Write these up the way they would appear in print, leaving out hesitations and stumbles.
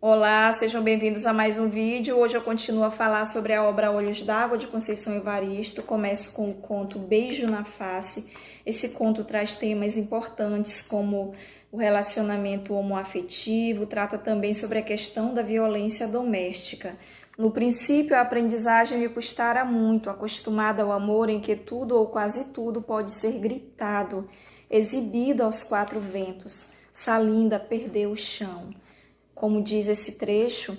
Olá, sejam bem-vindos a mais um vídeo. Hoje eu continuo a falar sobre a obra Olhos d'Água, de Conceição Evaristo. Começo com o conto Beijo na Face. Esse conto traz temas importantes como o relacionamento homoafetivo, trata também sobre a questão da violência doméstica. No princípio, a aprendizagem me custara muito, acostumada ao amor em que tudo ou quase tudo pode ser gritado, exibido aos quatro ventos. Salinda perdeu o chão. Como diz esse trecho,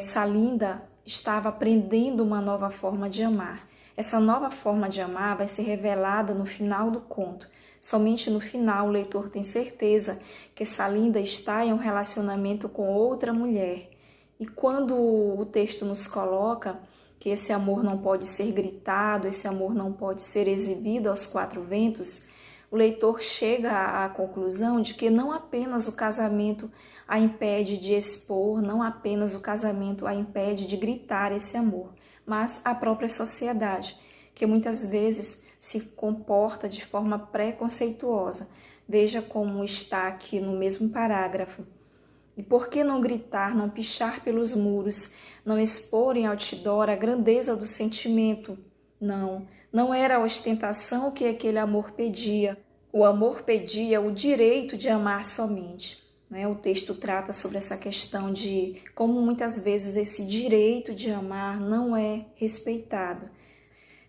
Salinda estava aprendendo uma nova forma de amar. Essa nova forma de amar vai ser revelada no final do conto. Somente no final o leitor tem certeza que Salinda está em um relacionamento com outra mulher. E quando o texto nos coloca que esse amor não pode ser gritado, esse amor não pode ser exibido aos quatro ventos, o leitor chega à conclusão de que não apenas o casamento a impede de expor, não apenas o casamento a impede de gritar esse amor, mas a própria sociedade, que muitas vezes se comporta de forma preconceituosa. Veja como está aqui no mesmo parágrafo. E por que não gritar, não pichar pelos muros, não expor em outdoor a grandeza do sentimento? Não era a ostentação que aquele amor pedia. O amor pedia o direito de amar somente. O texto trata sobre essa questão de como muitas vezes esse direito de amar não é respeitado.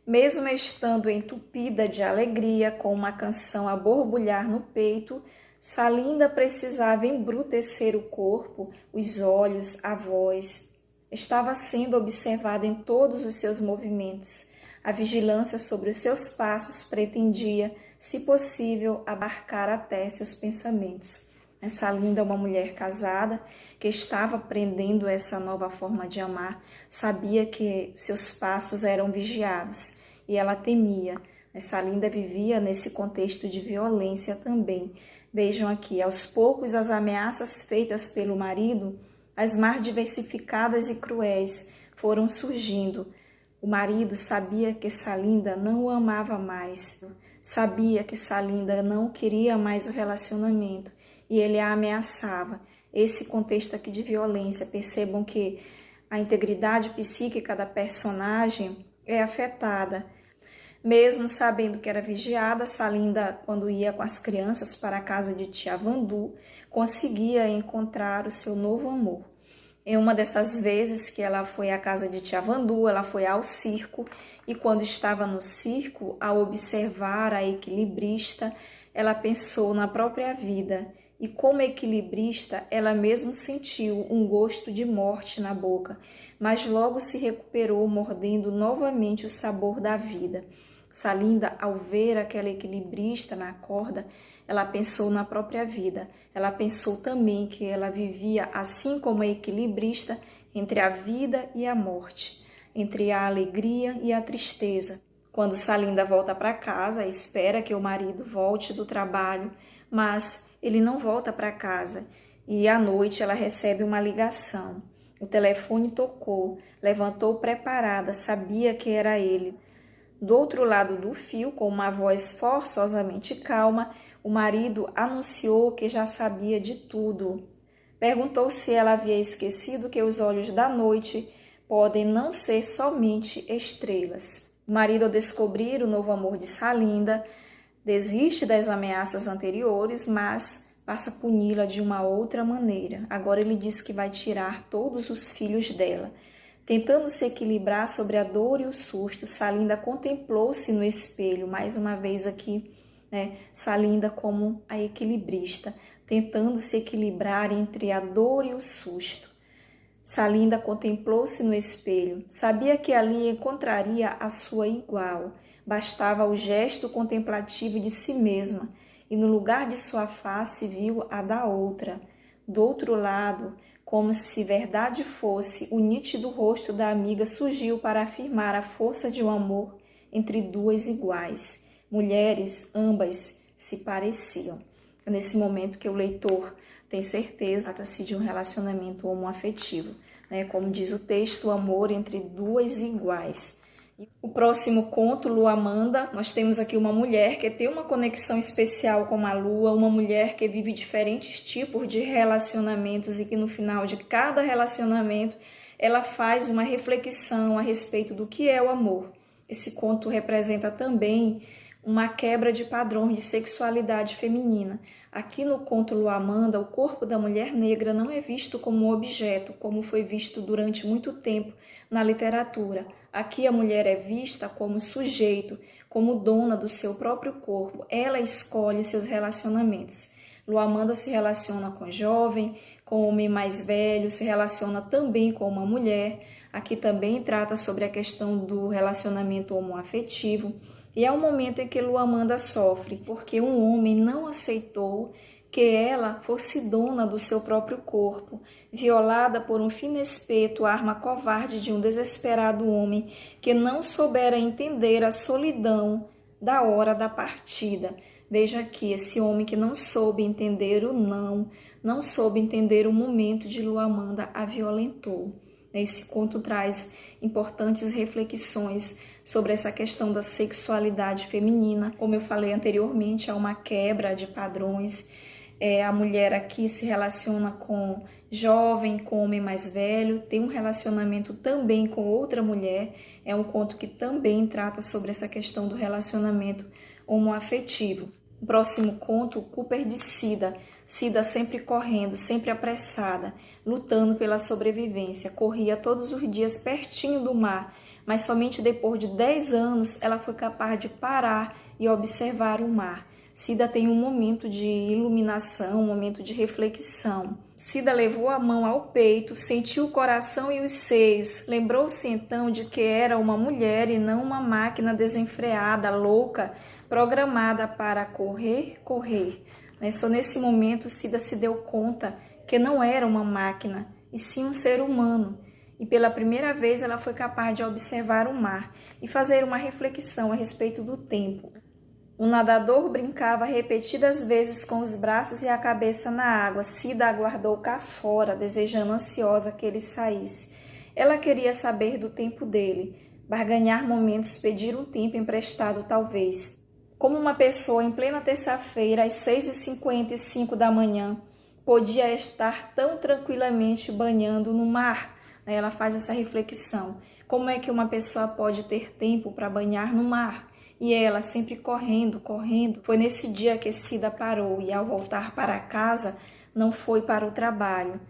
Mesmo estando entupida de alegria, com uma canção a borbulhar no peito, Salinda precisava embrutecer o corpo, os olhos, a voz. Estava sendo observada em todos os seus movimentos. A vigilância sobre os seus passos pretendia, se possível, abarcar até seus pensamentos. Salinda é uma mulher casada que estava aprendendo essa nova forma de amar, sabia que seus passos eram vigiados e ela temia. Salinda vivia nesse contexto de violência também. Vejam aqui, aos poucos as ameaças feitas pelo marido, as mais diversificadas e cruéis, foram surgindo. O marido sabia que Salinda não o amava mais, sabia que Salinda não queria mais o relacionamento e ele a ameaçava. Esse contexto aqui de violência, percebam que a integridade psíquica da personagem é afetada. Mesmo sabendo que era vigiada, Salinda, quando ia com as crianças para a casa de tia Vandu, conseguia encontrar o seu novo amor. Em uma dessas vezes que ela foi à casa de tia Vandu, ela foi ao circo e quando estava no circo, ao observar a equilibrista, ela pensou na própria vida e como equilibrista, ela mesmo sentiu um gosto de morte na boca, mas logo se recuperou mordendo novamente o sabor da vida. Salinda, ao ver aquela equilibrista na corda, ela pensou na própria vida. Ela pensou também que ela vivia, assim como a equilibrista, entre a vida e a morte, entre a alegria e a tristeza. Quando Salinda volta para casa, espera que o marido volte do trabalho, mas ele não volta para casa e à noite ela recebe uma ligação. O telefone tocou, levantou preparada, sabia que era ele. Do outro lado do fio, com uma voz forçosamente calma, o marido anunciou que já sabia de tudo. Perguntou se ela havia esquecido que os olhos da noite podem não ser somente estrelas. O marido, ao descobrir o novo amor de Salinda, desiste das ameaças anteriores, mas passa a puni-la de uma outra maneira. Agora ele diz que vai tirar todos os filhos dela. Tentando se equilibrar sobre a dor e o susto, Salinda contemplou-se no espelho, mais uma vez aqui, Salinda como a equilibrista, tentando se equilibrar entre a dor e o susto. Salinda contemplou-se no espelho, sabia que ali encontraria a sua igual, bastava o gesto contemplativo de si mesma, e no lugar de sua face viu a da outra. Do outro lado, como se verdade fosse, o nítido rosto da amiga surgiu para afirmar a força de um amor entre duas iguais. Mulheres, ambas se pareciam. É nesse momento que o leitor tem certeza que trata-se de um relacionamento homoafetivo. Como diz o texto, o amor entre duas iguais. O próximo conto, Luamanda, nós temos aqui uma mulher que tem uma conexão especial com a lua, uma mulher que vive diferentes tipos de relacionamentos e que no final de cada relacionamento ela faz uma reflexão a respeito do que é o amor. Esse conto representa também uma quebra de padrões de sexualidade feminina. Aqui no conto Luamanda, o corpo da mulher negra não é visto como um objeto, como foi visto durante muito tempo na literatura. Aqui a mulher é vista como sujeito, como dona do seu próprio corpo. Ela escolhe seus relacionamentos. Luamanda se relaciona com jovem, com homem mais velho, se relaciona também com uma mulher. Aqui também trata sobre a questão do relacionamento homoafetivo. E é um momento em que Luamanda sofre, porque um homem não aceitou que ela fosse dona do seu próprio corpo, violada por um fino espeto, arma covarde de um desesperado homem que não soubera entender a solidão da hora da partida. Veja aqui, esse homem que não soube entender o não soube entender o momento de Luamanda, a violentou. Esse conto traz importantes reflexões sobre essa questão da sexualidade feminina. Como eu falei anteriormente, há uma quebra de padrões. A mulher aqui se relaciona com jovem, com homem mais velho, tem um relacionamento também com outra mulher. É um conto que também trata sobre essa questão do relacionamento homoafetivo. O próximo conto, Cooper de Cida. Cida sempre correndo, sempre apressada, lutando pela sobrevivência. Corria todos os dias pertinho do mar, mas somente depois de 10 anos ela foi capaz de parar e observar o mar. Cida tem um momento de iluminação, um momento de reflexão. Cida levou a mão ao peito, sentiu o coração e os seios. Lembrou-se então de que era uma mulher e não uma máquina desenfreada, louca, programada para correr. Só nesse momento Cida se deu conta que não era uma máquina, e sim um ser humano. E pela primeira vez ela foi capaz de observar o mar e fazer uma reflexão a respeito do tempo. O nadador brincava repetidas vezes com os braços e a cabeça na água. Cida aguardou cá fora, desejando ansiosa que ele saísse. Ela queria saber do tempo dele, barganhar momentos, pedir um tempo emprestado talvez. Como uma pessoa em plena terça-feira, às 6h55 da manhã, podia estar tão tranquilamente banhando no mar? Ela faz essa reflexão. Como é que uma pessoa pode ter tempo para banhar no mar? E ela sempre correndo. Foi nesse dia que Cida parou e ao voltar para casa não foi para o trabalho,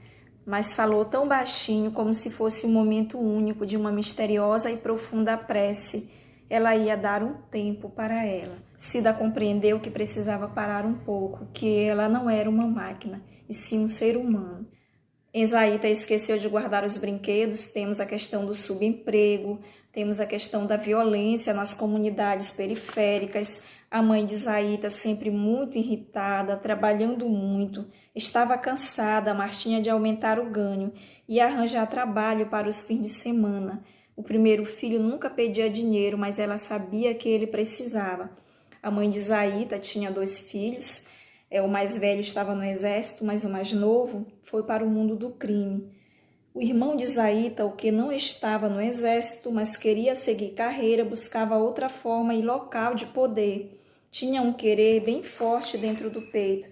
mas falou tão baixinho como se fosse um momento único de uma misteriosa e profunda prece. Ela ia dar um tempo para ela. Cida compreendeu que precisava parar um pouco, que ela não era uma máquina, e sim um ser humano. Esaíta esqueceu de guardar os brinquedos. Temos a questão do subemprego, temos a questão da violência nas comunidades periféricas. A mãe de Esaíta sempre muito irritada, trabalhando muito, estava cansada, mas tinha de aumentar o ganho e arranjar trabalho para os fins de semana. O primeiro filho nunca pedia dinheiro, mas ela sabia que ele precisava. A mãe de Esaíta tinha 2 filhos. O mais velho estava no exército, mas o mais novo foi para o mundo do crime. O irmão de Esaíta, o que não estava no exército, mas queria seguir carreira, buscava outra forma e local de poder. Tinha um querer bem forte dentro do peito.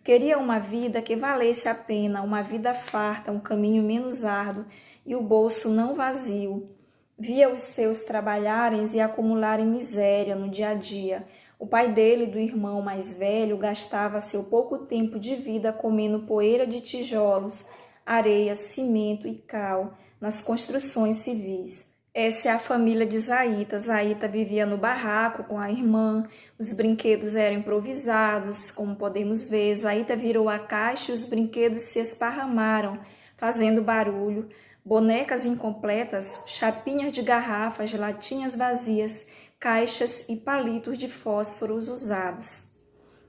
Queria uma vida que valesse a pena, uma vida farta, um caminho menos árduo e o bolso não vazio. Via os seus trabalharem e acumularem miséria no dia a dia. O pai dele, do irmão mais velho, gastava seu pouco tempo de vida comendo poeira de tijolos, areia, cimento e cal nas construções civis. Essa é a família de Esaíta. Esaíta vivia no barraco com a irmã, os brinquedos eram improvisados, como podemos ver. Esaíta virou a caixa e os brinquedos se esparramaram, fazendo barulho. Bonecas incompletas, chapinhas de garrafas, latinhas vazias, caixas e palitos de fósforos usados.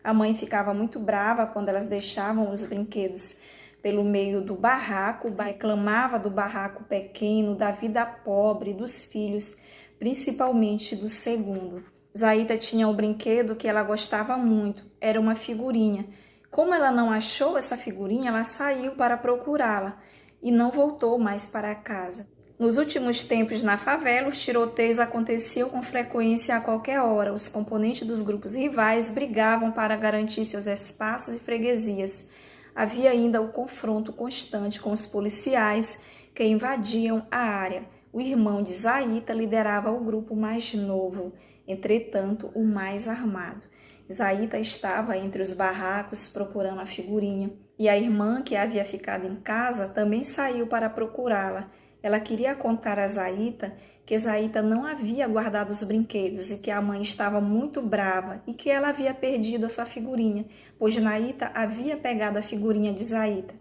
A mãe ficava muito brava quando elas deixavam os brinquedos pelo meio do barraco, reclamava do barraco pequeno, da vida pobre dos filhos, principalmente do segundo. Esaíta tinha um brinquedo que ela gostava muito, era uma figurinha. Como ela não achou essa figurinha, ela saiu para procurá-la e não voltou mais para casa. Nos últimos tempos na favela, os tiroteios aconteciam com frequência a qualquer hora. Os componentes dos grupos rivais brigavam para garantir seus espaços e freguesias. Havia ainda o confronto constante com os policiais que invadiam a área. O irmão de Zaita liderava o grupo mais novo, entretanto, o mais armado. Zaita estava entre os barracos procurando a figurinha, e a irmã, que havia ficado em casa, também saiu para procurá-la. Ela queria contar a Zaita que Zaita não havia guardado os brinquedos e que a mãe estava muito brava e que ela havia perdido a sua figurinha, pois Naita havia pegado a figurinha de Zaita.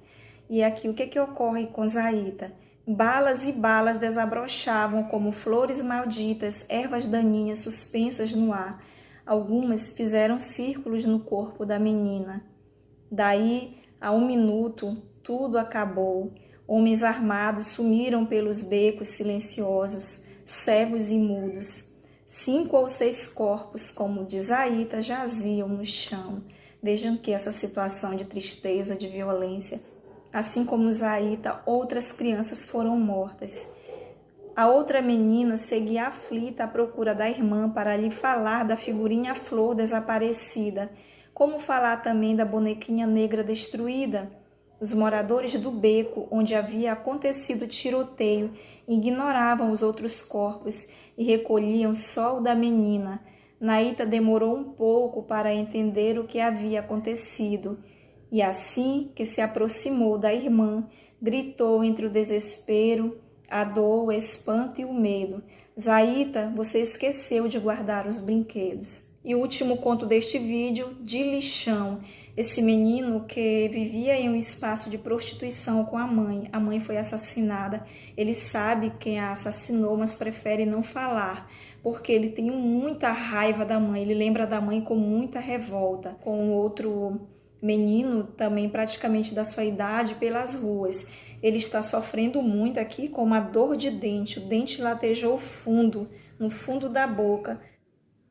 E aqui o que ocorre com Zaita? Balas e balas desabrochavam como flores malditas, ervas daninhas suspensas no ar. Algumas fizeram círculos no corpo da menina. Daí a 1 minuto, tudo acabou. Homens armados sumiram pelos becos silenciosos, cegos e mudos. 5 ou 6 corpos, como o de Zaita, jaziam no chão. Vejam que essa situação de tristeza, de violência, assim como Zaita, outras crianças foram mortas. A outra menina seguia aflita à procura da irmã para lhe falar da figurinha flor desaparecida, como falar também da bonequinha negra destruída. Os moradores do beco, onde havia acontecido o tiroteio, ignoravam os outros corpos e recolhiam só o da menina. Naita demorou um pouco para entender o que havia acontecido, e assim que se aproximou da irmã, gritou entre o desespero, a dor, o espanto e o medo: Zaita, você esqueceu de guardar os brinquedos. E o último conto deste vídeo, de Lixão. Esse menino que vivia em um espaço de prostituição com a mãe. A mãe foi assassinada. Ele sabe quem a assassinou, mas prefere não falar, porque ele tem muita raiva da mãe. Ele lembra da mãe com muita revolta. Com outro menino, também praticamente da sua idade, pelas ruas. Ele está sofrendo muito aqui com uma dor de dente. O dente latejou fundo, no fundo da boca.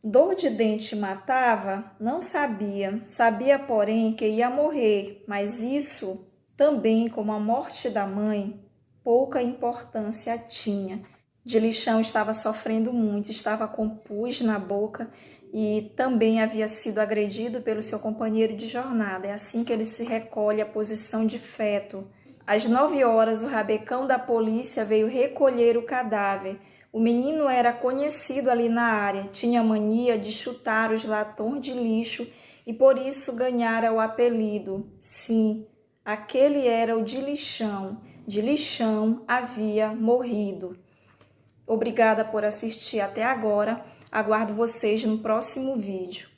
Dor de dente matava? Não sabia. Sabia, porém, que ia morrer, mas isso também, como a morte da mãe, pouca importância tinha. De Lixão estava sofrendo muito, estava com pus na boca e também havia sido agredido pelo seu companheiro de jornada. É assim que ele se recolhe à posição de feto. Às 9 horas, o rabecão da polícia veio recolher o cadáver. O menino era conhecido ali na área, tinha mania de chutar os latões de lixo e por isso ganhara o apelido. Sim, aquele era o de Lixão. De Lixão havia morrido. Obrigada por assistir até agora. Aguardo vocês no próximo vídeo.